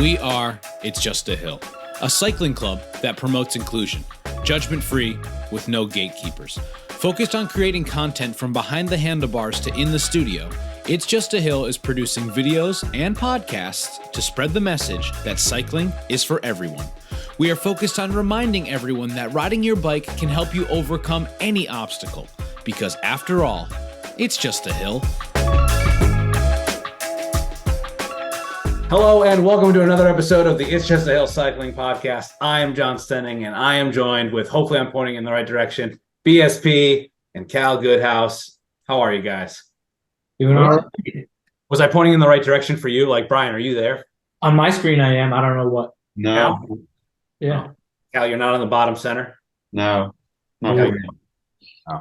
We are It's Just a Hill, a cycling club that promotes inclusion, judgment-free, with no gatekeepers. Focused on creating content from behind the handlebars to in the studio, It's Just a Hill is producing videos and podcasts to spread the message that cycling is for everyone. We are focused on reminding everyone that riding your bike can help you overcome any obstacle, because after all, it's just a hill. Hello and welcome to another episode of the It's Just a Hill Cycling Podcast. I am John Stenning and I am joined with, hopefully I'm pointing in the right direction, BSP and Cal Goodhouse. How are you guys? Doing all right. Was I pointing in the right direction for you? Like, Brian, are you there? On my screen, I am. I don't know what. No. Cal? Yeah. Cal, you're not on the bottom center? No. Not Okay. really. Oh.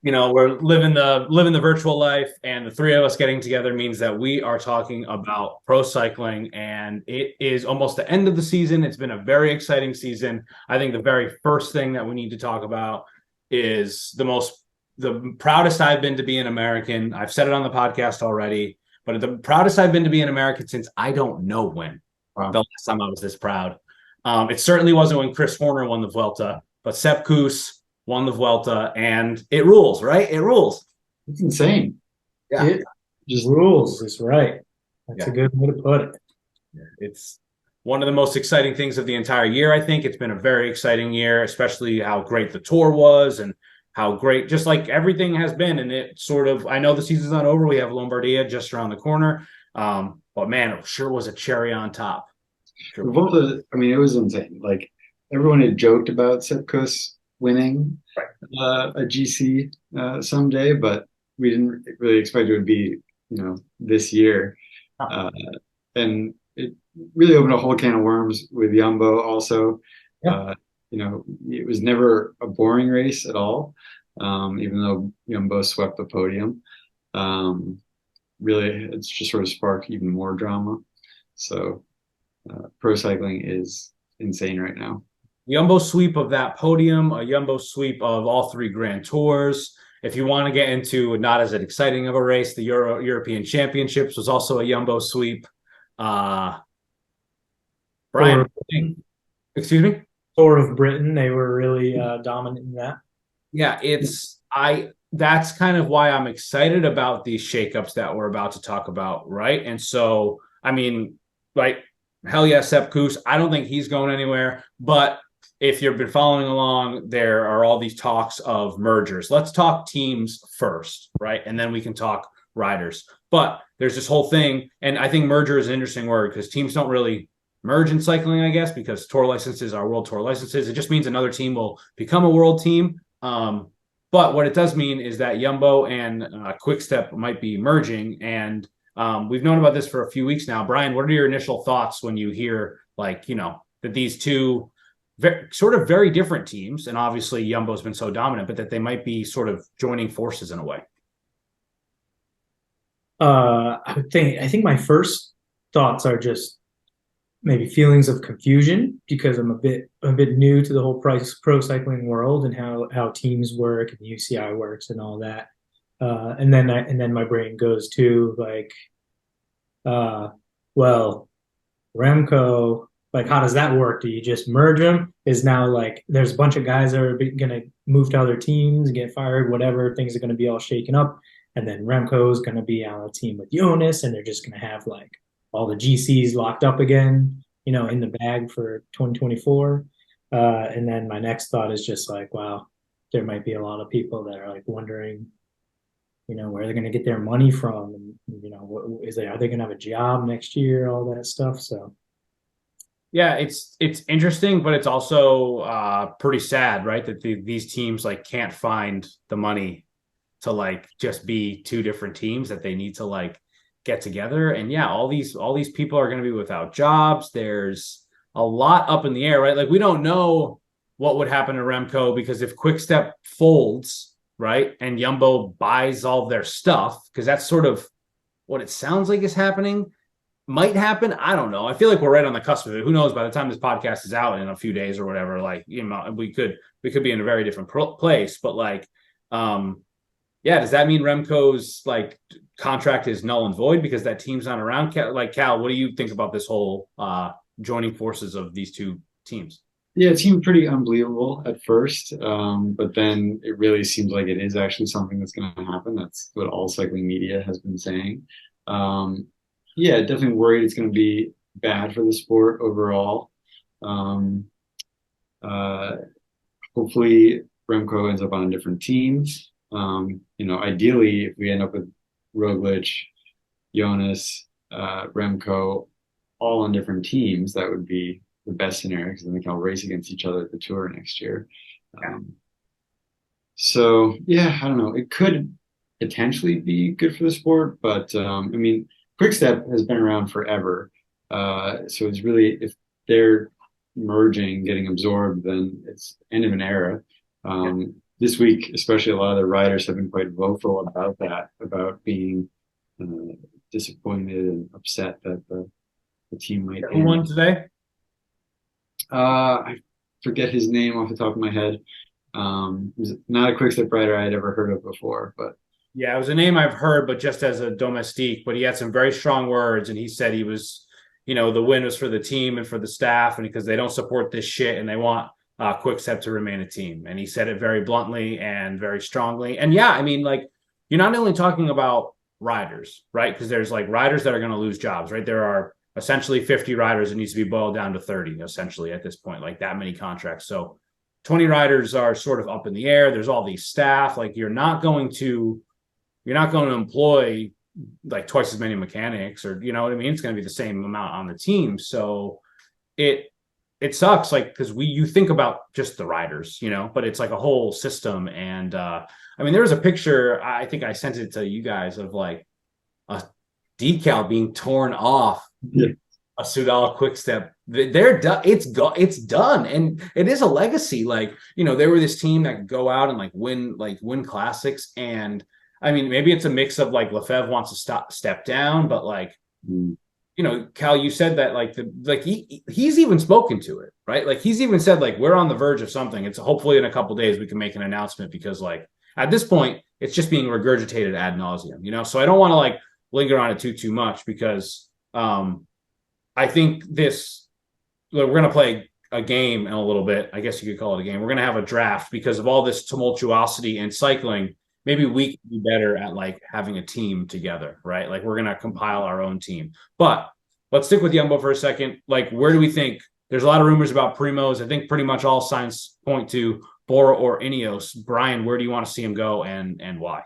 You know, we're living the virtual life, and the three of us getting together means that we are talking about pro cycling, and it is almost the end of the season. It's been a very exciting season. I think the very first thing that we need to talk about is the proudest I've been to be an American. I've said it on the podcast already, but the proudest I've been to be an American since I don't know when. Wow. The last time I was this proud. It certainly wasn't when Chris Horner won the Vuelta, but Sepp Kuss won the Vuelta, and it rules, right? It rules. It's insane. Yeah. It just rules. It's right. That's a good way to put it. It's one of the most exciting things of the entire year, I think. It's been a very exciting year, especially how great the tour was and how great, just like everything has been. And it sort of, I know the season's not over. We have Lombardia just around the corner. But man, it sure was a cherry on top. The Volta, I mean, it was insane. Like, everyone had joked about Sepp Kuss winning a GC someday, but we didn't really expect it would be, this year. And it really opened a whole can of worms with Jumbo also. Yeah. It was never a boring race at all, even though Jumbo swept the podium. Really, it's just sort of sparked even more drama. So pro cycling is insane right now. Jumbo sweep of that podium, a Jumbo sweep of all three Grand Tours. If you want to get into not as exciting of a race, the European Championships was also a Jumbo sweep. Brian, excuse me? Tour of Britain, they were really dominant in that. Yeah, that's kind of why I'm excited about these shakeups that we're about to talk about, right? And so, I mean, like, hell yeah, Sepp Kuss. I don't think he's going anywhere, but if you've been following along, there are all these talks of mergers. Let's talk teams first, right? And then we can talk riders. But there's this whole thing, and I think merger is an interesting word because teams don't really merge in cycling, I guess, because tour licenses are world tour licenses. It just means another team will become a world team. But what it does mean is that Jumbo and Quick-Step might be merging, and we've known about this for a few weeks now. Brian, what are your initial thoughts when you hear, that these two very different teams, and obviously Jumbo's been so dominant, but that they might be sort of joining forces in a way? I think my first thoughts are just maybe feelings of confusion because I'm a bit new to the whole pro cycling world and how teams work and the UCI works and all that. And then my brain goes to Remco, how does that work? Do you just merge them? Is now there's a bunch of guys that are going to move to other teams and get fired, whatever, things are going to be all shaken up. And then Remco is going to be on a team with Jonas, and they're just going to have all the GCs locked up again, in the bag for 2024. And then my next thought is just wow, there might be a lot of people that are wondering, where they're going to get their money from, and are they going to have a job next year, all that stuff. So yeah, it's interesting, but it's also pretty sad, right? That these teams can't find the money to just be two different teams, that they need to get together. And yeah, all these people are going to be without jobs. There's a lot up in the air, right? We don't know what would happen to Remco, because if Quick-Step folds, right, and Jumbo buys all their stuff, because that's sort of what it sounds like is happening, might happen. I don't know. I feel like we're right on the cusp of it. Who knows? By the time this podcast is out in a few days or whatever, we could be in a very different place. But does that mean Remco's contract is null and void because that team's not around? Cal, what do you think about this whole joining forces of these two teams? Yeah, it seemed pretty unbelievable at first, but then it really seems like it is actually something that's going to happen. That's what all cycling media has been saying. Yeah, definitely worried it's going to be bad for the sport overall. Um, uh, Hopefully, Remco ends up on a different team. Ideally, if we end up with Roglic, Jonas, Remco, all on different teams, that would be the best scenario because then they can all race against each other at the Tour next year. So yeah, I don't know. It could potentially be good for the sport, but I mean, Quickstep has been around forever. So it's really, if they're merging, getting absorbed, then it's end of an era. This week, especially, a lot of the riders have been quite vocal about that, about being disappointed and upset that the team might Who won today? I forget his name off the top of my head. He's not a Quickstep rider I had ever heard of before, but yeah, it was a name I've heard, but just as a domestique. But he had some very strong words, and he said he was, the win was for the team and for the staff, and because they don't support this shit and they want Quickstep to remain a team. And he said it very bluntly and very strongly. And yeah, I mean, like, you're not only talking about riders, right? Because there's like riders that are going to lose jobs, right? There are essentially 50 riders. It needs to be boiled down to 30 essentially at this point, like that many contracts. So 20 riders are sort of up in the air. There's all these staff. Like you're not going to employ like twice as many mechanics, or, you know what I mean? It's going to be the same amount on the team. So it sucks, like, because you think about just the riders, but it's like a whole system. And I mean, there was a picture, I think I sent it to you guys, of like a decal being torn off a Soudal Quickstep. They're done. It's done, and it is a legacy. Like, they were this team that could go out and win classics. And I mean, maybe it's a mix of like Lefebvre wants to step down, but like, Cal, you said that he's even spoken to it, right? Like he's even said like we're on the verge of something. It's hopefully in a couple of days we can make an announcement, because like at this point it's just being regurgitated ad nauseum, So I don't want to like linger on it too much, because I think we're going to play a game in a little bit. I guess you could call it a game. We're going to have a draft because of all this tumultuosity in cycling. Maybe we can be better at like having a team together, right? Like we're going to compile our own team. But let's stick with Jumbo for a second. Like, where do we think? There's a lot of rumors about Primoz. I think pretty much all signs point to Bora or Ineos. Brian, where do you want to see him go, and why?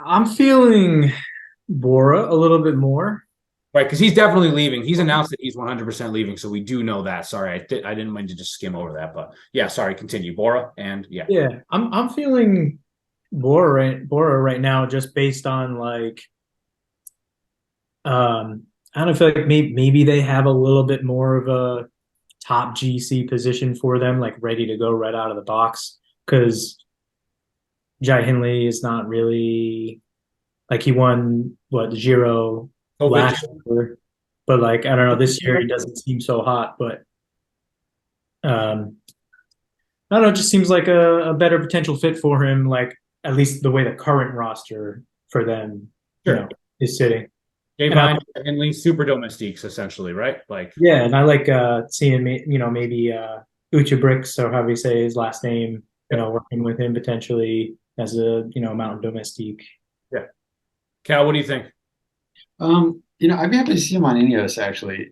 I'm feeling Bora a little bit more. Right, because he's definitely leaving. He's announced that he's 100% leaving, so we do know that. Sorry, I didn't mean to just skim over that, but yeah, sorry. Continue, Bora, and yeah. Yeah, I'm feeling Bora right now, just based on like, I don't feel like maybe they have a little bit more of a top GC position for them, like ready to go right out of the box, because Jai Hindley is not really, like, he won the Giro last year, but like I don't know, this year he doesn't seem so hot. But I don't know, it just seems like a better potential fit for him, like at least the way the current roster for them is sitting. And super domestiques essentially, right? Like, yeah, and I like seeing maybe Ucha Bricks, or however you say his last name, working with him potentially as a mountain domestique. Yeah. Cal, what do you think? I'd be happy to see him on Ineos actually,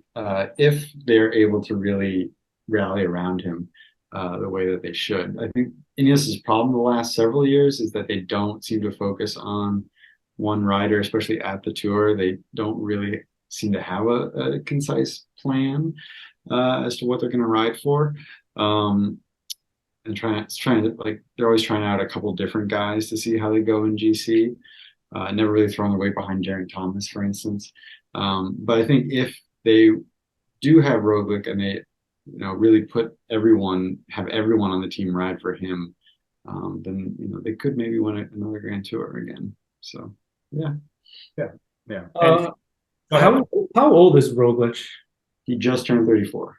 if they're able to really rally around him the way that they should. I think Ineos' problem the last several years is that they don't seem to focus on one rider, especially at the Tour. They don't really seem to have a concise plan as to what they're going to ride for. And trying to, like, they're always trying out a couple different guys to see how they go in GC. Never really throwing their weight behind Geraint Thomas, for instance. But I think if they do have Roglic and they, really have everyone on the team ride for him, then they could maybe win another Grand Tour again. So yeah. How old is Roglic? He just turned 34.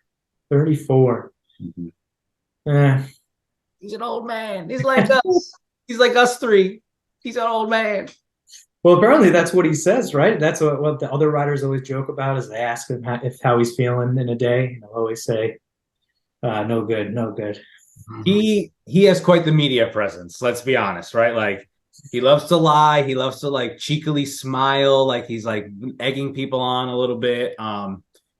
34. He's an old man. He's like us. He's like us three. He's an old man. Well, apparently that's what he says, right? That's what the other riders always joke about is they ask him how he's feeling in a day, and he'll always say, "No good, no good." He has quite the media presence. Let's be honest, right? Like he loves to lie. He loves to like cheekily smile, like he's like egging people on a little bit.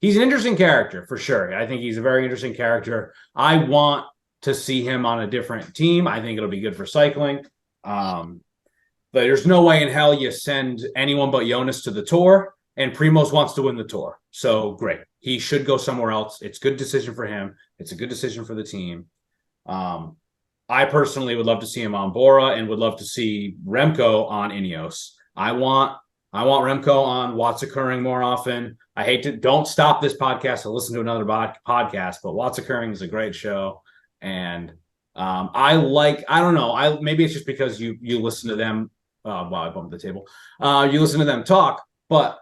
He's an interesting character for sure. I think he's a very interesting character. I want to see him on a different team. I think it'll be good for cycling. But there's no way in hell you send anyone but Jonas to the Tour, and Primoz wants to win the Tour. So great. He should go somewhere else. It's a good decision for him. It's a good decision for the team. I personally would love to see him on Bora and would love to see Remco on Ineos. I want Remco on What's Occurring more often. I hate to don't stop this podcast to listen to another podcast, but What's Occurring is a great show. And I don't know. Maybe it's just because you listen to them. Wow, I bumped the table. You listen to them talk, but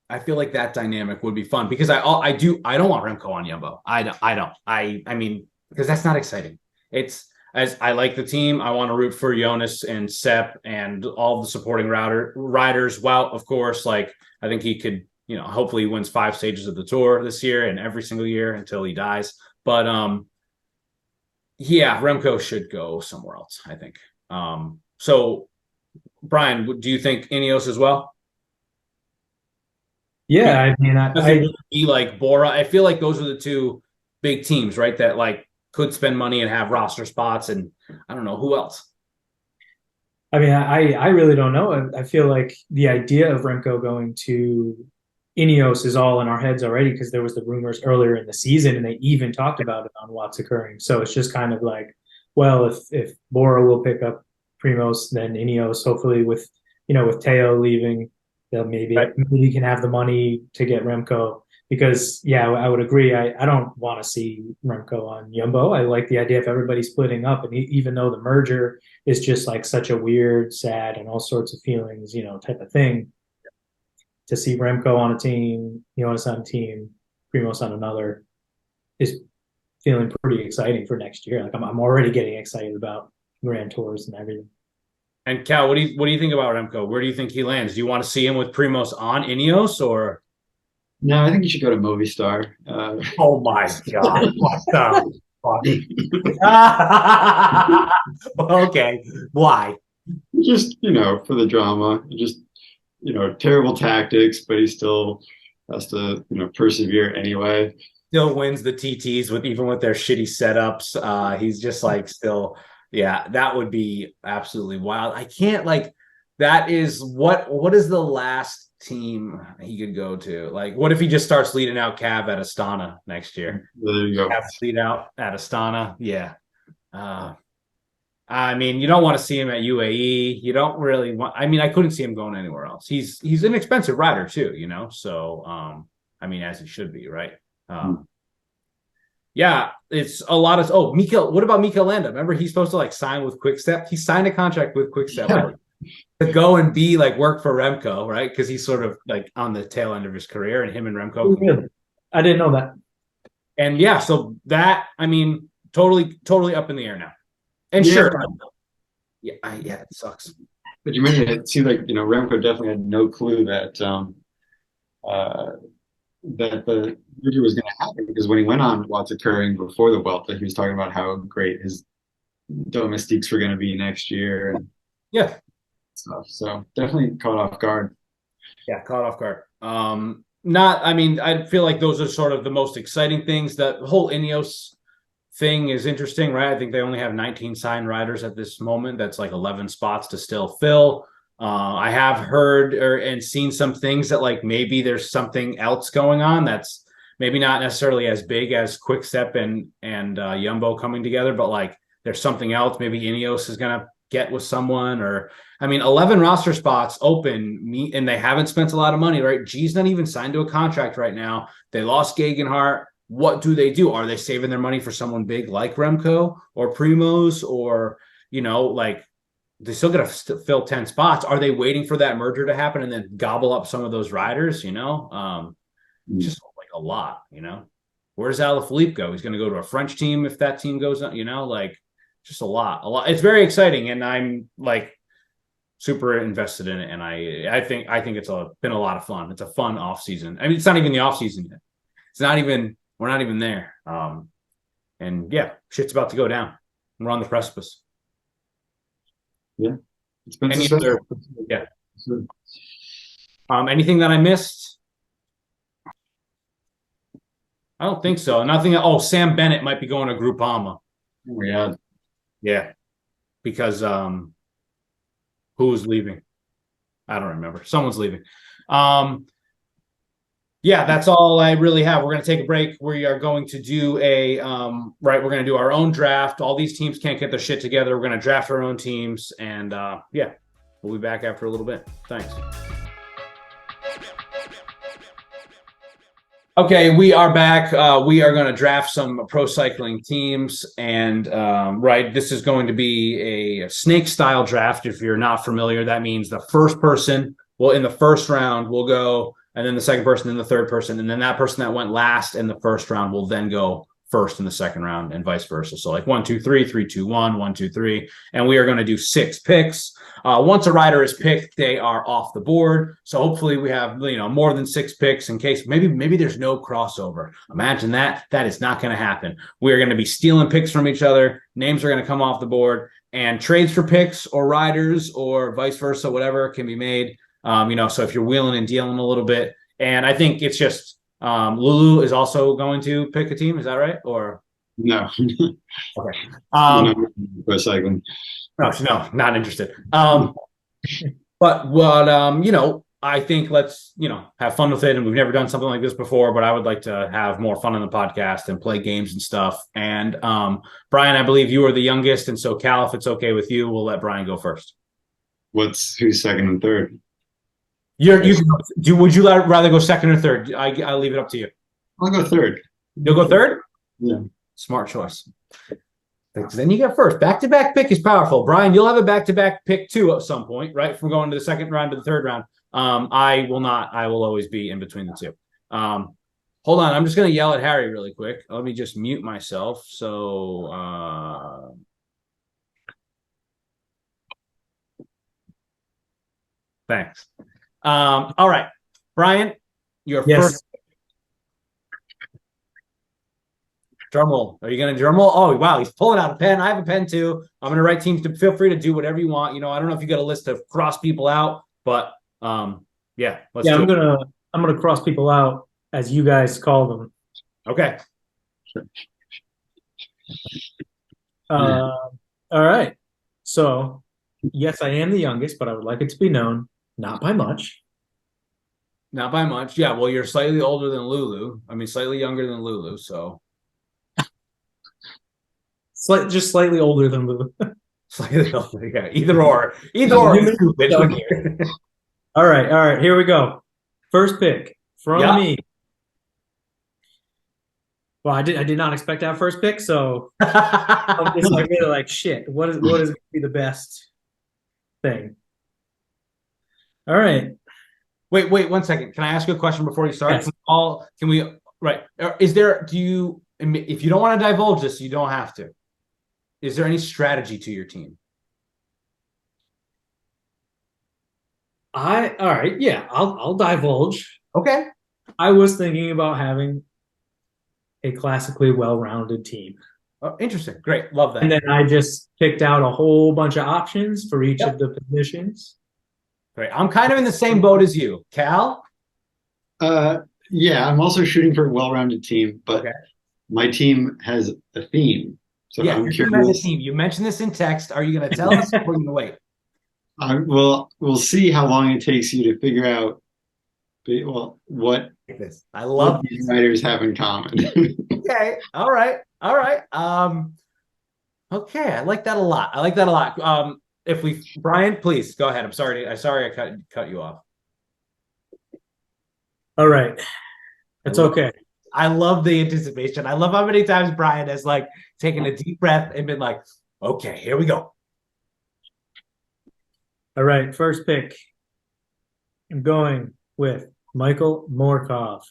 I feel like that dynamic would be fun because I don't want Remco on Jumbo. I don't. I mean, because that's not exciting. It's as I like the team. I want to root for Jonas and Sepp and all the supporting riders. Well, of course, like I think he could, hopefully he wins 5 stages of the Tour this year and every single year until he dies. But yeah, Remco should go somewhere else, I think. So Brian, do you think Ineos as well? Yeah, I mean, I be like Bora. I feel like those are the two big teams, right? That like could spend money and have roster spots, and I don't know who else. I mean, I really don't know. I feel like the idea of Remco going to Ineos is all in our heads already because there was the rumors earlier in the season, and they even talked about it on What's Occurring. So it's just kind of like, well, if Bora will pick up Primoz, then Ineos, hopefully with Teo leaving, they'll maybe can have the money to get Remco. Because yeah, I would agree. I don't want to see Remco on Jumbo. I like the idea of everybody splitting up, and even though the merger is just like such a weird, sad, and all sorts of feelings, type of thing, to see Remco on a team, Jonas on a team, Primoz on another, is feeling pretty exciting for next year. Like I'm already getting excited about Grand Tours and everything. And Cal, what do you think about Remco? Where do you think he lands? Do you want to see him with Primoz on Ineos or? No, I think you should go to Movistar. Oh my God! What the fuck? Okay, why? Just for the drama. Just terrible tactics, but he still has to persevere anyway. Still wins the TTs even with their shitty setups. He's just like still, yeah. That would be absolutely wild. I can't that is what is the last team he could go to? Like, what if he just starts leading out Cav at Astana next year? There you go. Cav lead out at Astana, yeah. I mean, you don't want to see him at UAE. You don't really want. I mean, I couldn't see him going anywhere else. He's an expensive rider too, So, I mean, as he should be, right? Yeah, it's a lot of. Oh, Mikel. What about Mikel Landa? Remember, he's supposed to sign with Quickstep. He signed a contract with Quickstep. Yeah. To go and be work for Remco, right? Because he's sort of on the tail end of his career, and him and Remco. Oh, really? I didn't know that. And yeah, so that totally up in the air now. And yeah. Sure, yeah, it sucks. But you mentioned it seemed like Remco definitely had no clue that that the merger was going to happen because when he went on What's Occurring before the Vuelta, he was talking about how great his domestiques were going to be next year. And yeah. Stuff. So definitely caught off guard. Yeah, caught off guard. I feel like those are sort of the most exciting things. The whole Ineos thing is interesting, right? I think they only have 19 signed riders at this moment. That's 11 spots to still fill. I have heard and seen some things that maybe there's something else going on that's maybe not necessarily as big as Quickstep and Jumbo coming together, but there's something else. Maybe Ineos is going to get with someone, or 11 roster spots open, and they haven't spent a lot of money, right? G's not even signed to a contract right now. They lost Gegenhardt. What do? Are they saving their money for someone big like Remco or Primoz, or they still got to fill 10 spots? Are they waiting for that merger to happen and then gobble up some of those riders? Just a lot. Where's Alaphilippe go? He's going to go to a French team if that team goes on. just a lot. It's very exciting, and I'm like super invested in it. And I think it's been a lot of fun. It's a fun off season. I mean, it's not even the off season yet. We're not even there. And yeah, shit's about to go down. We're on the precipice. Yeah, it's been Any successful. yeah. Anything that I missed? I don't think so. Nothing. Oh, Sam Bennett might be going to Groupama. Oh my God. Yeah, because who's leaving? I don't remember. Someone's leaving. Yeah, that's all I really have. We're going to take a break. We are going to do we're going to do our own draft. All these teams can't get their shit together. We're going to draft our own teams. And yeah, we'll be back after a little bit. Thanks. Okay, we are back. We are going to draft some pro cycling teams. And this is going to be a snake style draft. If you're not familiar, that means the first person in the first round will go, and then the second person, then the third person, and then that person that went last in the first round will then go first in the second round, and vice versa. So like 1, 2, 3, 3, 2, 1, 1, 2, 3, and we are going to do 6 picks. Once a rider is picked, they are off the board. So hopefully we have more than 6 picks in case maybe there's no crossover. Imagine that. That is not going to happen. We are going to be stealing picks from each other. Names are going to come off the board, and trades for picks or riders or vice versa, whatever can be made. So if you're wheeling and dealing a little bit, and I think it's just Lulu is also going to pick a team. Is that right? Or No. okay. Pro cycling. No, not interested. But what I think let's have fun with it. And we've never done something like this before, but I would like to have more fun on the podcast and play games and stuff. And Brian, I believe you are the youngest, and so Cal, if it's okay with you, we'll let Brian go first. Who's second and third? Would you rather go second or third? I'll leave it up to you. I'll go third. You'll go third? Yeah. Smart choice. Then you get first. Back-to-back pick is powerful. Brian, you'll have a back-to-back pick too at some point, right? From going to the second round to the third round. I will not. I will always be in between the two. Hold on. I'm just going to yell at Harry really quick. Let me just mute myself. So thanks. All right. Brian, your first. Drum roll. Are you going to drum roll? Oh, wow. He's pulling out a pen. I have a pen too. I'm going to write teams to feel free to do whatever you want. I don't know if you got a list to cross people out, but yeah. I'm going to cross people out as you guys call them. Okay. Sure. All right. So, yes, I am the youngest, but I would like it to be known, not by much. Not by much. Yeah, well, you're slightly older than Lulu. I mean, slightly younger than Lulu, so. Just slightly older than Lulu. Slightly older, yeah. Either or. Stupid. All right. Here we go. First pick from me. Well, I did not expect to have first pick, so I'm just like really like shit. What is going to be the best thing? All right. Wait 1 second. Can I ask you a question before you start? Yes. If you don't want to divulge this, you don't have to. Is there any strategy to your team? All right. Yeah, I'll divulge. Okay. I was thinking about having a classically well-rounded team. Oh, interesting. Great. Love that. And then I just picked out a whole bunch of options for each of the positions. Great. I'm kind of in the same boat as you. Cal? Yeah, I'm also shooting for a well-rounded team, but my team has a theme. So yeah, I'm curious. Team. You mentioned this in text. Are you going to tell us or are you going to wait? We'll see how long it takes you to figure out what these writers have in common. Okay. All right. Okay. I like that a lot. Brian, please go ahead. I'm sorry I cut you off. All right. It's okay. I love the anticipation. I love how many times Brian has taken a deep breath and been like, okay, here we go. All right. First pick. I'm going with Michael Morkov.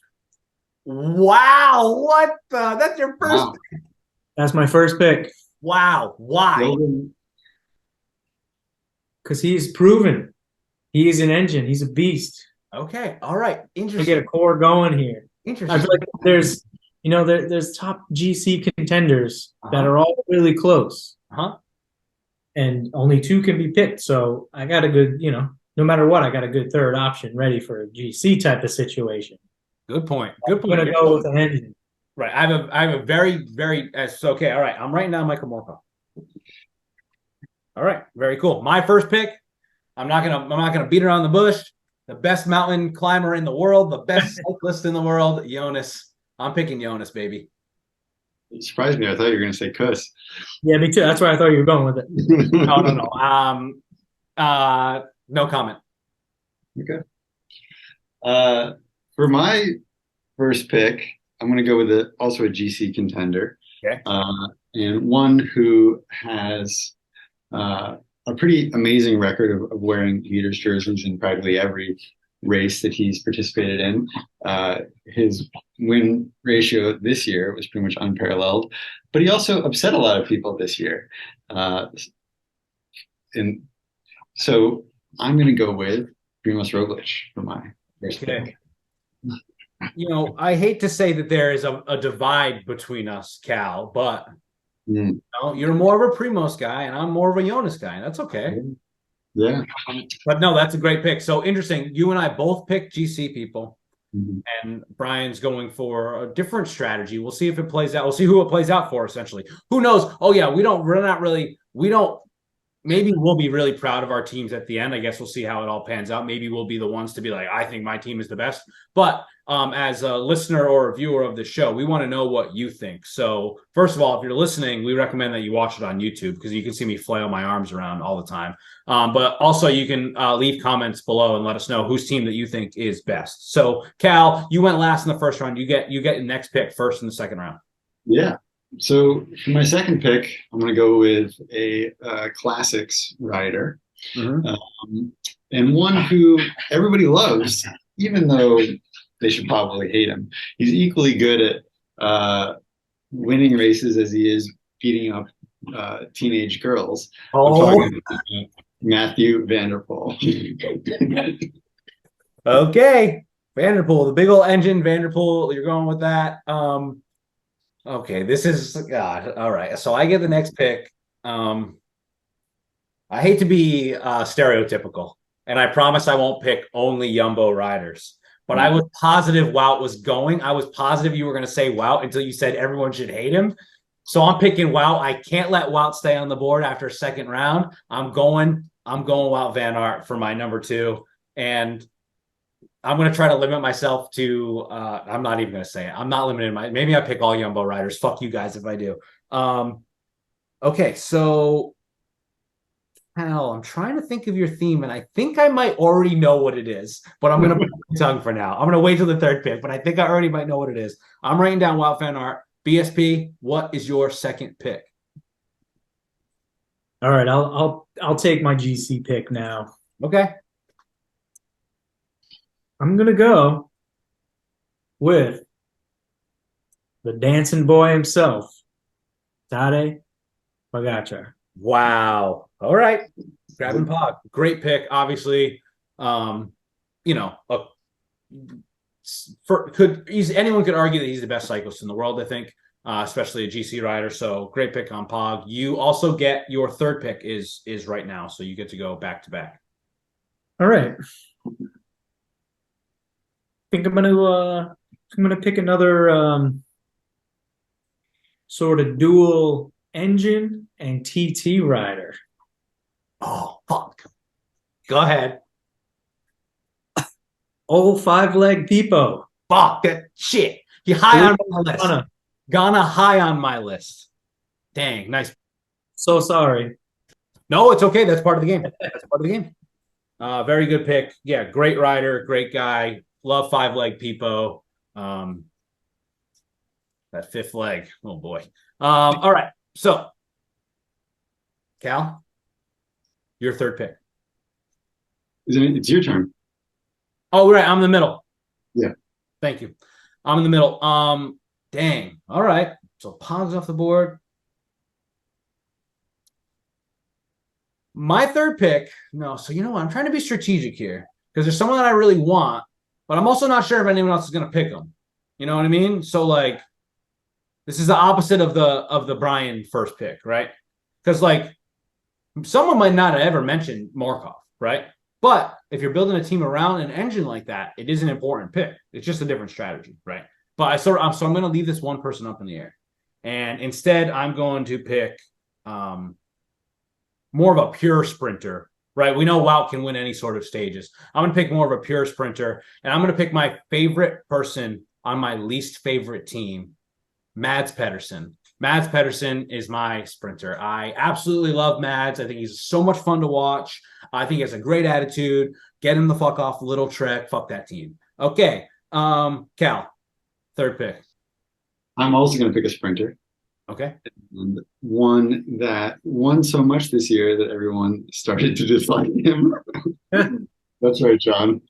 Wow. That's your first pick. That's my first pick. Wow. Why? Logan, Because he's proven. He is an engine. He's a beast. Okay. All right. To Interesting. get a core going here. I Interesting. feel like there's, there's top GC contenders that Uh-huh. are all really close, Huh? and only two can be picked. So I got a good, no matter what, I got a good third option ready for a GC type of situation. Good point. Good I'm point. gonna go with an engine. Right. I have a very, very okay. All right. I'm writing down Michael Moorcock. All right. Very cool. My first pick. I'm not gonna beat around the bush. The best mountain climber in the world, the best cyclist in the world, Jonas. I'm picking Jonas, baby. it surprised me. I thought you were going to say Kuss. Yeah, me too. That's why I thought you were going with it. No. No comment. Okay. For my first pick, I'm going to go with also a GC contender. Okay. And one who has a pretty amazing record of wearing leaders jerseys in practically every race that he's participated in. His win ratio this year was pretty much unparalleled, but he also upset a lot of people this year. And so I'm going to go with Primoz Roglic for my first pick. I hate to say that there is a divide between us, Cal, but you're more of a Primoz guy and I'm more of a Jonas guy. That's okay. Yeah. But no, that's a great pick. So interesting. You and I both picked GC people, Mm-hmm. and Brian's going for a different strategy. We'll see if it plays out. We'll see who it plays out for, essentially. Who knows? Oh, yeah, maybe we'll be really proud of our teams at the end. I guess we'll see how it all pans out. Maybe we'll be the ones to be like, I think my team is the best. But as a listener or a viewer of the show, we want to know what you think. So first of all, if you're listening, we recommend that you watch it on YouTube because you can see me flail my arms around all the time. But also you can leave comments below and let us know whose team that you think is best. So Cal, you went last in the first round. You get the next pick first in the second round. Yeah. So for my second pick, I'm going to go with a classics rider, and one who everybody loves, even though they should probably hate him. He's equally good at winning races as he is beating up teenage girls. Oh. I'm talking about Matthew van der Poel. Okay, Van der Poel, the big old engine, Van der Poel. You're going with that. Okay, this is God. All right, so I get the next pick. I hate to be stereotypical, and I promise I won't pick only Jumbo riders. But I was positive Wout was going. I was positive you were going to say Wout until you said everyone should hate him. So I'm picking Wout. I can't let Wout stay on the board after a second round. I'm going Wout van Aert for my number 2, and I'm going to try to limit myself to, I'm not even going to say it. I'm not limited. Maybe I pick all Jumbo riders. Fuck you guys if I do. Okay, so Cal, I'm trying to think of your theme, and I think I might already know what it is, but I'm going to put my tongue for now. I'm going to wait till the third pick, but I think I already might know what it is. I'm writing down Wout van Aert. BSP, what is your second pick? All right, I'll take my GC pick now. Okay. I'm gonna go with the dancing boy himself, Tadej Pogačar. Wow. All right. Grabbing Pog. Great pick. Obviously, anyone could argue that he's the best cyclist in the world, I think, especially a GC rider. So great pick on Pog. You also get your third pick is right now. So you get to go back to back. All right. I think I'm gonna pick another sort of dual engine and TT rider. Oh, fuck. Go ahead. Old 5-leg Pipo. Fuck that shit. You're high on my list. Ghana high on my list. Dang, nice. So sorry. No, it's okay. That's part of the game. That's part of the game. Very good pick. Yeah, great rider, great guy. Love 5-leg Pipo. That fifth leg. Oh boy. All right. So, Cal, your third pick. It's your turn. Oh, right. I'm in the middle. Yeah. Thank you. I'm in the middle. Dang. All right. So Pog's off the board. My third pick, no. So you know what? I'm trying to be strategic here because there's someone that I really want, but I'm also not sure if anyone else is going to pick him. You know what I mean? So like, this is the opposite of the Brian first pick, right? Because like, someone might not have ever mentioned Markov, right? But if you're building a team around an engine like that, it is an important pick. It's just a different strategy, right? But so I'm going to leave this one person up in the air, and instead I'm going to pick more of a pure sprinter, right? We know Wout can win any sort of stages. I'm going to pick more of a pure sprinter, and I'm going to pick my favorite person on my least favorite team, Mads Pedersen. Mads Pedersen is my sprinter. I absolutely love Mads. I think he's so much fun to watch. I think he has a great attitude. Get him the fuck off Little Trek. Fuck that team. Okay. Cal, third pick. I'm also going to pick a sprinter. Okay. And one that won so much this year that everyone started to dislike him. That's right, John.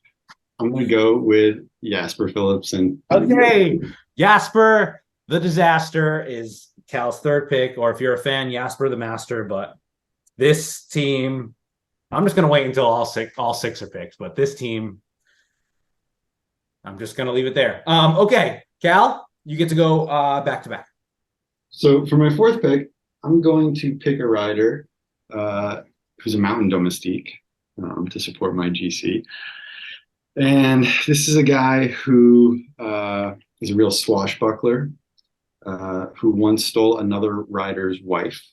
I'm going to go with Jasper Philipsen. Okay. Jasper the Disaster is Cal's third pick, or if you're a fan, Jasper the Master. But this team, I'm just going to wait until all six are picked. But this team, I'm just going to leave it there. Okay, Cal, you get to go back to back. So for my fourth pick, I'm going to pick a rider who's a mountain domestique to support my GC. And this is a guy who is a real swashbuckler who once stole another rider's wife.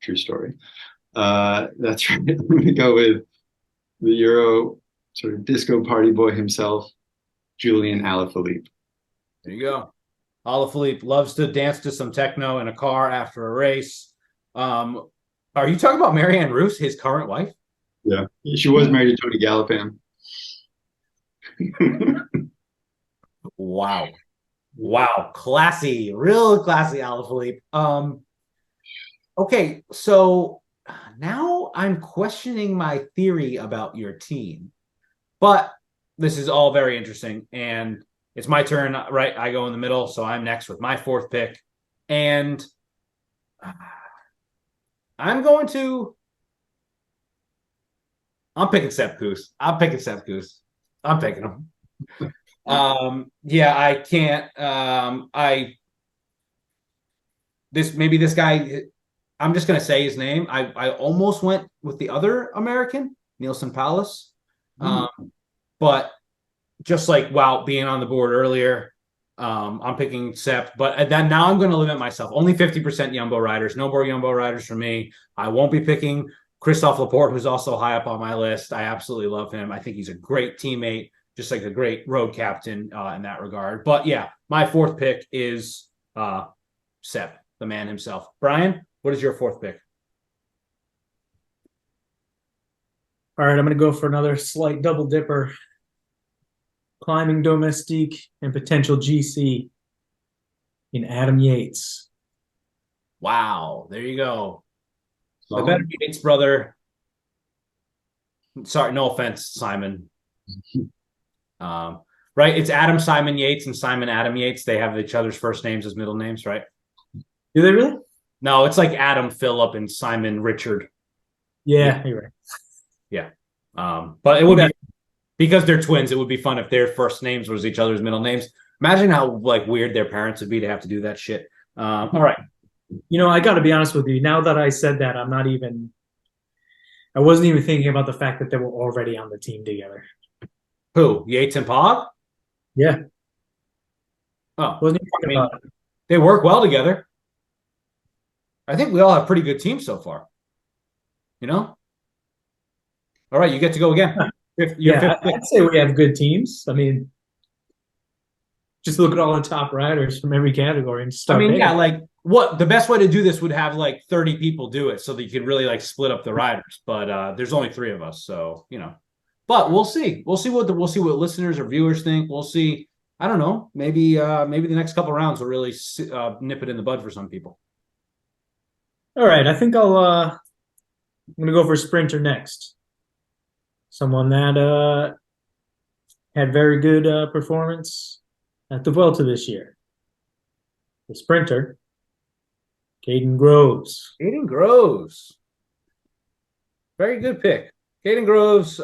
True story. That's right. I'm going to go with the Euro sort of disco party boy himself, Julian Alaphilippe. There you go. Alaphilippe loves to dance to some techno in a car after a race. Are you talking about Marianne Roos, his current wife? Yeah, she was married to Tony Gallopin. Wow. Classy, real classy Alaphilippe. Okay, so now I'm questioning my theory about your team, but this is all very interesting, and it's my turn, right? I go in the middle, so I'm next with my fourth pick, and I'm picking Sepp Kuss. I'm picking him. Yeah, I can't. This guy. I'm just gonna say his name. I almost went with the other American, Nielsen Palace, but just like being on the board earlier, I'm picking Sepp. But then now I'm going to limit myself. Only 50% Jumbo riders. No more Jumbo riders for me. I won't be picking Christophe Laporte, who's also high up on my list. I absolutely love him. I think he's a great teammate, just like a great road captain in that regard. But yeah, my fourth pick is Sepp, the man himself. Brian, what is your fourth pick? All right, I'm going to go for another slight double dipper. Climbing domestique and potential GC in Adam Yates. Wow, there you go. The better Yates brother. Sorry, no offense, Simon. Right, it's Adam Simon Yates and Simon Adam Yates. They have each other's first names as middle names, right? Do they really? No, it's like Adam Philip and Simon Richard. Yeah, you're right. Yeah. But it would be, because they're twins, it would be fun if their first names was each other's middle names. Imagine how like weird their parents would be to have to do that shit. All right. You know, I got to be honest with you. Now that I said that, I wasn't even thinking about the fact that they were already on the team together. Who? Yates and Pog? Yeah. Oh, Wasn't even thinking about it. They work well together. I think we all have pretty good teams so far. You know? All right, you get to go again. I'd say we have good teams. I mean, just look at all the top riders from every category and start. Like the best way to do this would have like 30 people do it so that you could really like split up the riders. But there's only 3 of us, so you know. But we'll see. We'll see what listeners or viewers think. We'll see. I don't know. Maybe the next couple of rounds will really nip it in the bud for some people. All right, I think I'm gonna go for sprinter next. Someone that had very good performance at the Vuelta this year. The sprinter, Caden Groves. Caden Groves. Very good pick. Caden Groves,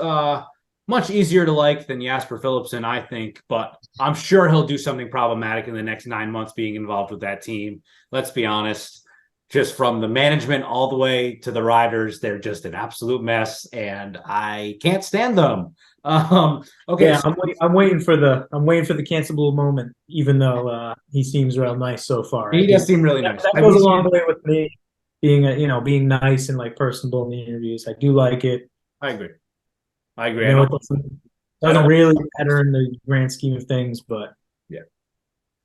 much easier to like than Jasper Philipson, I think, but I'm sure he'll do something problematic in the next 9 months being involved with that team. Let's be honest. Just from the management all the way to the riders, they're just an absolute mess, and I can't stand them. Okay, Yeah, I'm waiting for the cancelable moment, even though he seems real nice so far. He does seem really nice. That goes a long way with me, being nice and like personable in the interviews. I do like it. I agree. I know it doesn't really matter in the grand scheme of things, but yeah.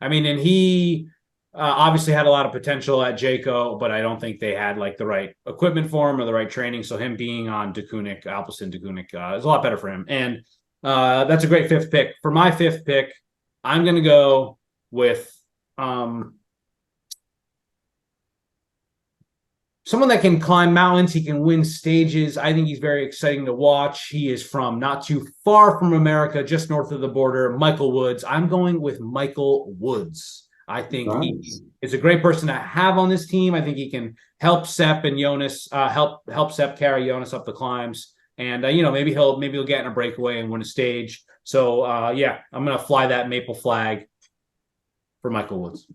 I mean, and he obviously had a lot of potential at Jayco, but I don't think they had like the right equipment for him or the right training. So him being on Deceuninck, Alpecin Deceuninck, is a lot better for him. And that's a great fifth pick. For my fifth pick, I'm going to go with someone that can climb mountains. He can win stages. I think he's very exciting to watch. He is from not too far from America, just north of the border, Michael Woods. I'm going with Michael Woods. I think he is a great person to have on this team. I think he can help Sepp and Jonas, help Sepp carry Jonas up the climbs. And, maybe he'll get in a breakaway and win a stage. So, I'm going to fly that maple flag for Michael Woods.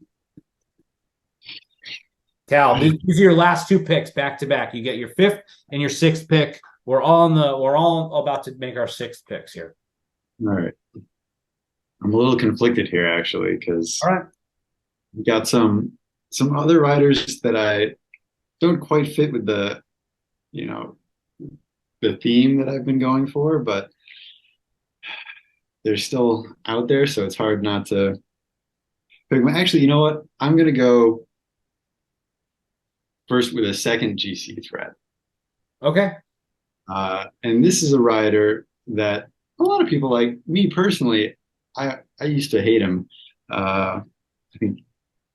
Cal, these are your last two picks back to back. You get your fifth and your sixth pick. We're all about to make our sixth picks here. All right. I'm a little conflicted here actually, because we got some other riders that I don't quite fit with the theme that I've been going for, but they're still out there, so it's hard not to pick them. Actually, you know what? I'm gonna go first with a second GC threat. Okay. And this is a rider that a lot of people like. Me personally, I used to hate him. I think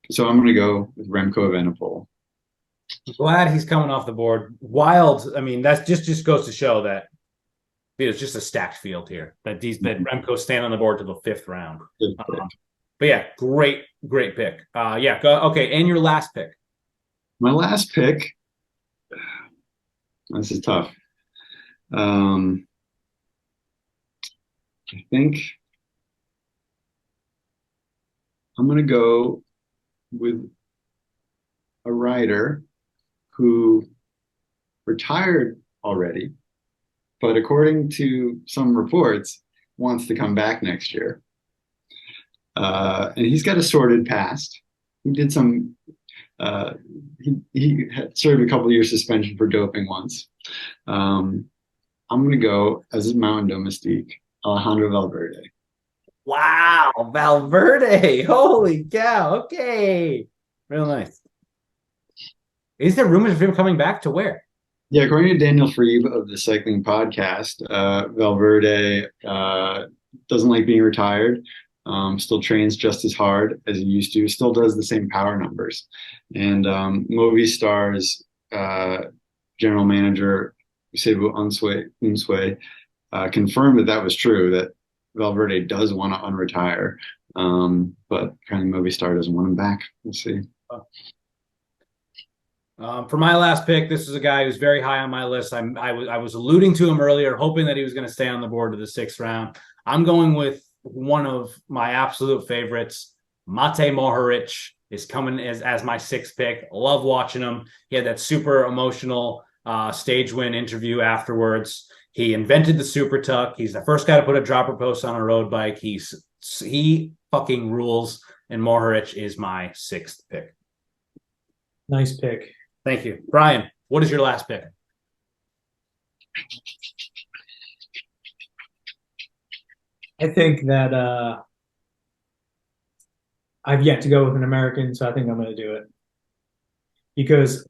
so. I'm going to go with Remco Evenepoel. Glad he's coming off the board. Wild. I mean, that just goes to show that it's just a stacked field here. That Remco's staying on the board to the fifth round. But yeah, great pick. Okay, and your last pick. My last pick. This is tough. I think I'm going to go with a rider who retired already, but according to some reports, wants to come back next year. And he's got a sordid past. He did some. He had served a couple of years suspension for doping once. I'm going to go as a mountain domestique, Alejandro Valverde. Wow, Valverde! Holy cow! Okay, real nice. Is there rumors of him coming back to where? Yeah, according to Daniel Freeb of the Cycling Podcast, Valverde doesn't like being retired. Still trains just as hard as he used to. Still does the same power numbers. And Movistar's general manager Sebu Unsue confirmed that was true. That Valverde does want to unretire, but apparently Movistar doesn't want him back. We'll see. For my last pick, this is a guy who's very high on my list. I was alluding to him earlier, hoping that he was going to stay on the board to the sixth round. I'm going with one of my absolute favorites, Mate Mohoric is coming as my sixth pick. Love watching him. He had that super emotional stage win interview afterwards. He invented the super tuck. He's the first guy to put a dropper post on a road bike. He fucking rules, and Mohoric is my sixth pick. Nice pick. Thank you. Brian, what is your last pick? I think that I've yet to go with an American, so I think I'm going to do it. Because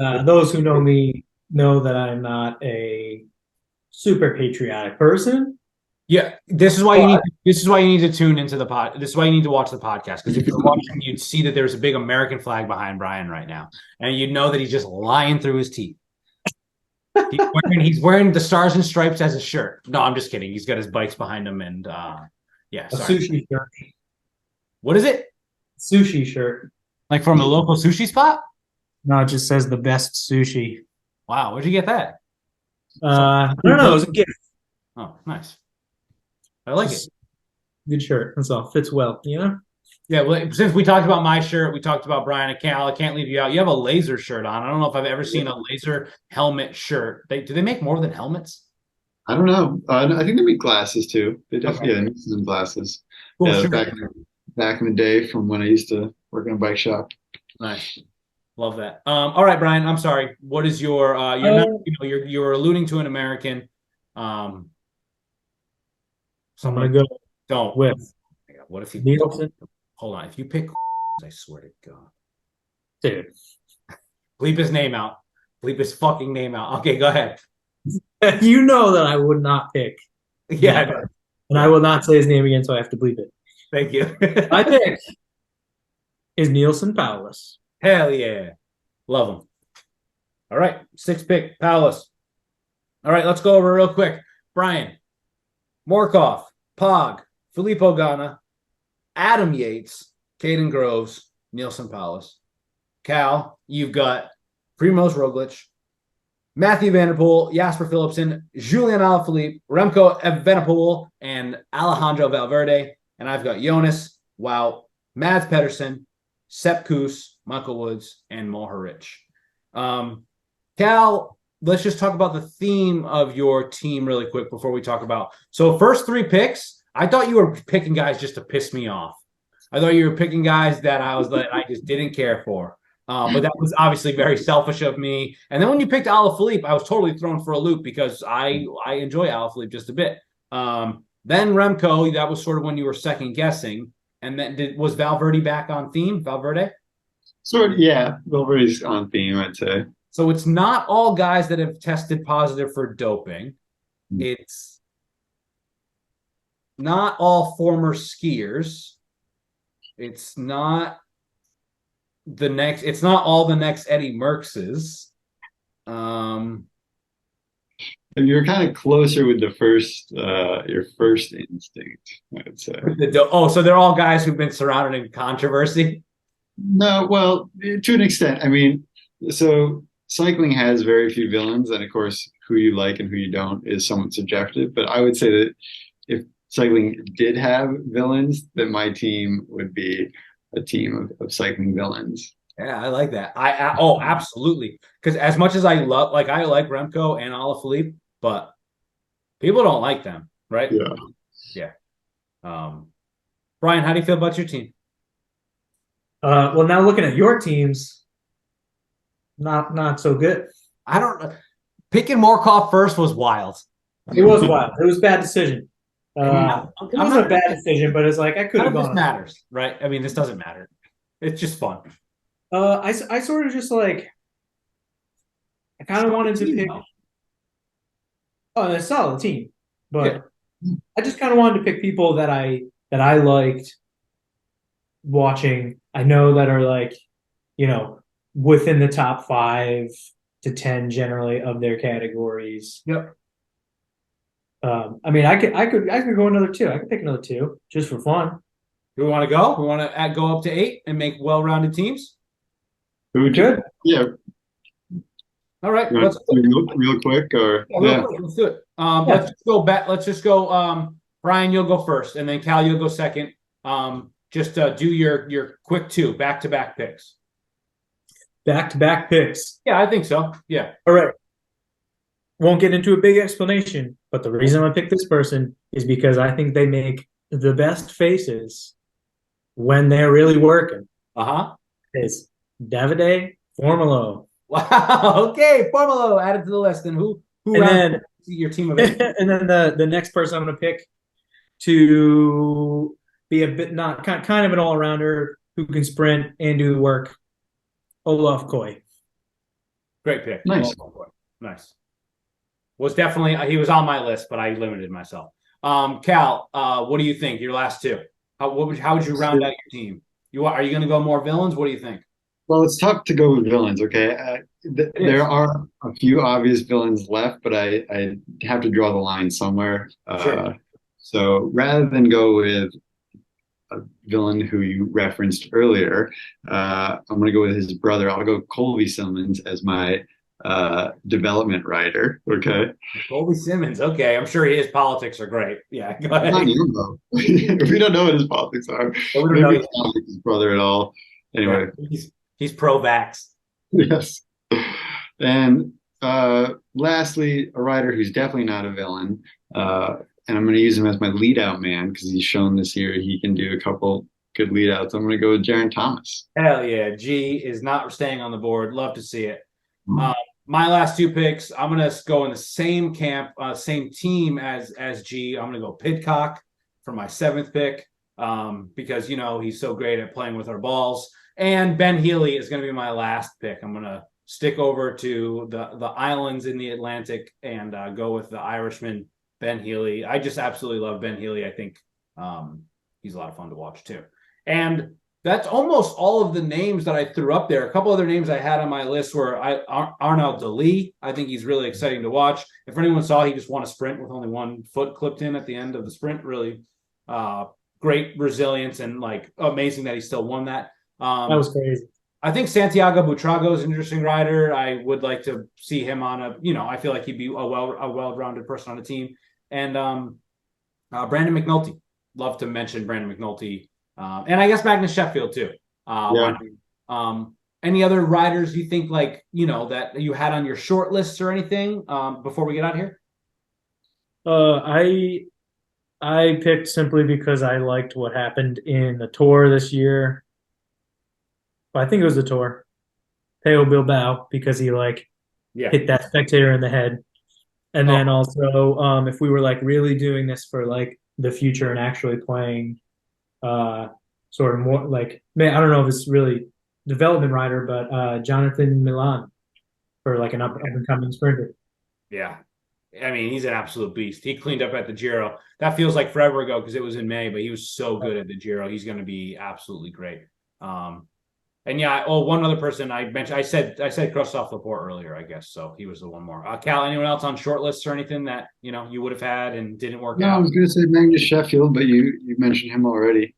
those who know me know that I'm not a super patriotic person. Yeah, this is why you need to tune into the pod. This is why you need to watch the podcast, because if you're watching, you'd see that there's a big American flag behind Brian right now, and you'd know that he's just lying through his teeth. He's wearing the Stars and Stripes as a shirt. No, I'm just kidding. He's got his bikes behind him, and a sushi shirt. What is it? Sushi shirt. Like from a local sushi spot? No, it just says the best sushi. Wow, where'd you get that? I don't know. It was a gift. Oh, nice. I like it. Good shirt. That's all. Fits well. You know. Yeah, well, since we talked about my shirt, we talked about Brian and Cal. I can't leave you out. You have a laser shirt on. I don't know if I've ever seen a laser helmet shirt. Do they make more than helmets? I don't know. I think they make glasses too. They definitely, Okay. yeah, some glasses. Cool. Yeah, Sure. back in the day from when I used to work in a bike shop. Nice. Love that. All right, Brian, I'm sorry. What is your you're not, you're alluding to an American. I'm Someone gonna go don't. with What if you Nielsen. hold on? If you pick, I swear to God, Dude. bleep his name out. Bleep his fucking name out. Okay, go ahead. You know that I would not pick. Yeah, I know. And I will not say his name again, so I have to bleep it. Thank you. My pick is Nielsen Paulus. Hell yeah, love him. All right, 6th pick, Palace. All right, let's go over real quick. Brian, Morkov, Pog, Filippo Ganna, Adam Yates, Caden Groves, Nielsen Palace. Cal, you've got Primoz Roglic, Matthew Van Der Poel, Jasper Philipsen, Julian Alaphilippe, Remco Evenepoel, and Alejandro Valverde. And I've got Jonas, Wout, Mads Pedersen, Sepp Kuss, Michael Woods, and Mohoric. Cal, let's just talk about the theme of your team really quick before we talk about. So first 3 picks, I thought you were picking guys just to piss me off. I thought you were picking guys that I just didn't care for. But that was obviously very selfish of me. And then when you picked Alaphilippe, I was totally thrown for a loop because I enjoy Alaphilippe just a bit. Then Remco, that was sort of when you were second guessing. And then was Valverde back on theme? Valverde? Sort of, yeah. Valverde's on theme, I'd say. So it's not all guys that have tested positive for doping. It's not all former skiers. It's not all the next Eddie Merckx's. And you're kind of closer with the first, your first instinct, I'd say. So they're all guys who've been surrounded in controversy? No, well, to an extent. I mean, so cycling has very few villains, and of course, who you like and who you don't is somewhat subjective. But I would say that if cycling did have villains, then my team would be a team of cycling villains. Yeah, I like that. Absolutely. Because as much as I like Remco and Alaphilippe, but people don't like them, right? Yeah. Yeah. Brian, how do you feel about your team? Well, now looking at your teams, not so good. I don't know. Picking Morkov first was wild. It was wild. It was a bad decision. It I'm wasn't a bad decision, but it's like I could None have of gone. this matters, right? I mean, this doesn't matter. It's just fun. I sort of just like I kind of wanted to pick. Oh, a solid team, but I just kind of wanted to pick people that I liked watching. I know that are like, within the top 5 to 10 generally of their categories. Yep. I mean, I could go another 2. I could pick another 2 just for fun. Do we want to go? We want to go up to 8 and make well-rounded teams? Who Good. Yeah. All right. Let's real quick, or quick, let's do it. Let's just go back. Let's just go. Brian, you'll go first, and then Cal, you'll go second. Just do your quick 2 back-to-back picks. Back-to-back picks. Yeah, I think so. Yeah. All right. Won't get into a big explanation, but the reason I picked this person is because I think they make the best faces when they're really working. It's Davide Formolo. Wow. Okay, Formolo added to the list. And who and then your team of 8? And then the next person I'm going to pick to be a bit not kind of an all-rounder who can sprint and do the work. Olaf Koy. Great pick. Nice. Nice. Was definitely he was on my list, but I limited myself. Cal, what do you think? Your last 2. How would you round out your team? Are you going to go more villains? What do you think? Well, it's tough to go with villains. Okay, there are a few obvious villains left, but I have to draw the line somewhere. Sure. So rather than go with a villain who you referenced earlier, I'm going to go with his brother. I'll go Colby Simmons as my development rider. Okay. Colby Simmons. Okay, I'm sure his politics are great. Yeah, go ahead. Not you, though. We don't know what his politics are. We don't Maybe know. it's not like his brother at all. Anyway, Yeah, he's pro-vax. yes. And lastly, a writer who's definitely not a villain. And I'm going to use him as my lead out man because he's shown this year he can do a couple good lead outs. I'm going to go with Jaron Thomas. Hell yeah. G is not staying on the board. Love to see it. My last two picks, I'm going to go in the same camp, same team as G. I'm going to go Pidcock for my 7th pick because, he's so great at playing with our balls. And Ben Healy is going to be my last pick. I'm going to stick over to the islands in the Atlantic and go with the Irishman, Ben Healy. I just absolutely love Ben Healy. I think he's a lot of fun to watch too. And that's almost all of the names that I threw up there. A couple other names I had on my list were Arnaud Delis. I think he's really exciting to watch. If anyone saw, he just won a sprint with only one foot clipped in at the end of the sprint. Really great resilience and amazing that he still won that. That was crazy. I think Santiago Buitrago is an interesting rider. I would like to see him on I feel like he'd be a well-rounded person on the team. And Brandon McNulty. Love to mention Brandon McNulty. And I guess Magnus Sheffield too. Any other riders you think that you had on your short lists or anything before we get out of here? I picked simply because I liked what happened in the Tour this year. I think it was the Tour. Pello Bilbao, because he hit that spectator in the head. And then also, if we were really doing this for the future and actually playing sort of more I don't know if it's really development rider, but Jonathan Milan for an up and coming sprinter. Yeah. I mean, he's an absolute beast. He cleaned up at the Giro. That feels like forever ago because it was in May, but he was so good at the Giro. He's going to be absolutely great. And one other person I mentioned, I said Christophe Laporte earlier, I guess. So he was the one more. Cal, anyone else on short lists or anything that, you would have had and didn't work out? I was going to say Magnus Sheffield, but you mentioned him already.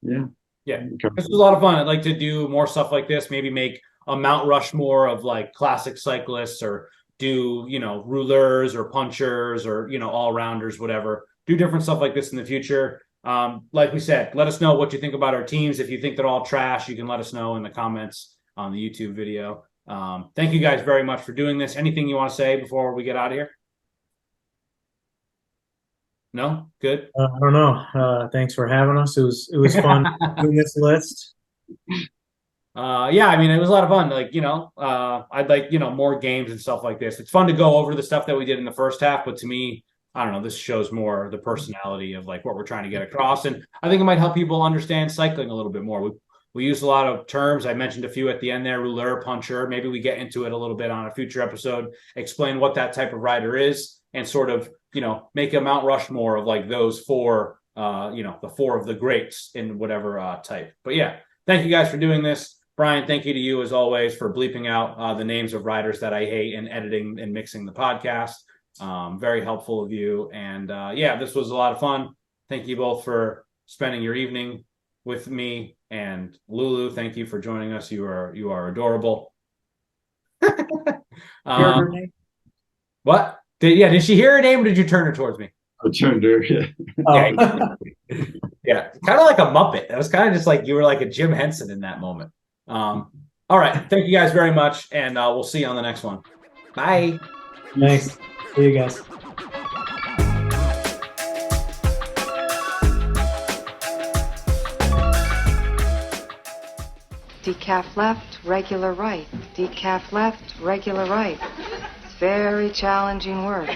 Yeah. Okay. This was a lot of fun. I'd like to do more stuff like this, maybe make a Mount Rushmore of classic cyclists or do, rouleurs or punchers or, all-rounders, whatever. Do different stuff like this in the future. Like we said, let us know what you think about our teams. If you think they're all trash, you can let us know in the comments on the YouTube video. Thank you guys very much for doing this. Anything you want to say before we get out of here? No? Good? I don't know. Thanks for having us. It was fun doing this list. I mean, it was a lot of fun. I'd like, more games and stuff like this. It's fun to go over the stuff that we did in the first half, but to me, I don't know, this shows more the personality of what we're trying to get across. And I think it might help people understand cycling a little bit more. We use a lot of terms. I mentioned a few at the end there, rouleur, puncher. Maybe we get into it a little bit on a future episode, explain what that type of rider is and sort of, make a Mount Rushmore of those four, the four of the greats in whatever type. But yeah, thank you guys for doing this. Brian, thank you to you as always for bleeping out the names of riders that I hate and editing and mixing the podcast. Very helpful of you. And this was a lot of fun. Thank you both for spending your evening with me. And Lulu, thank you for joining us. You are adorable. What? Did she hear her name or did you turn her towards me? I turned her, yeah. Yeah, kind of like a Muppet. That was kind of just you were like a Jim Henson in that moment. All right. Thank you guys very much. And we'll see you on the next one. Bye. Thanks. See you guys. Decaf left, regular right. Decaf left, regular right. It's very challenging work.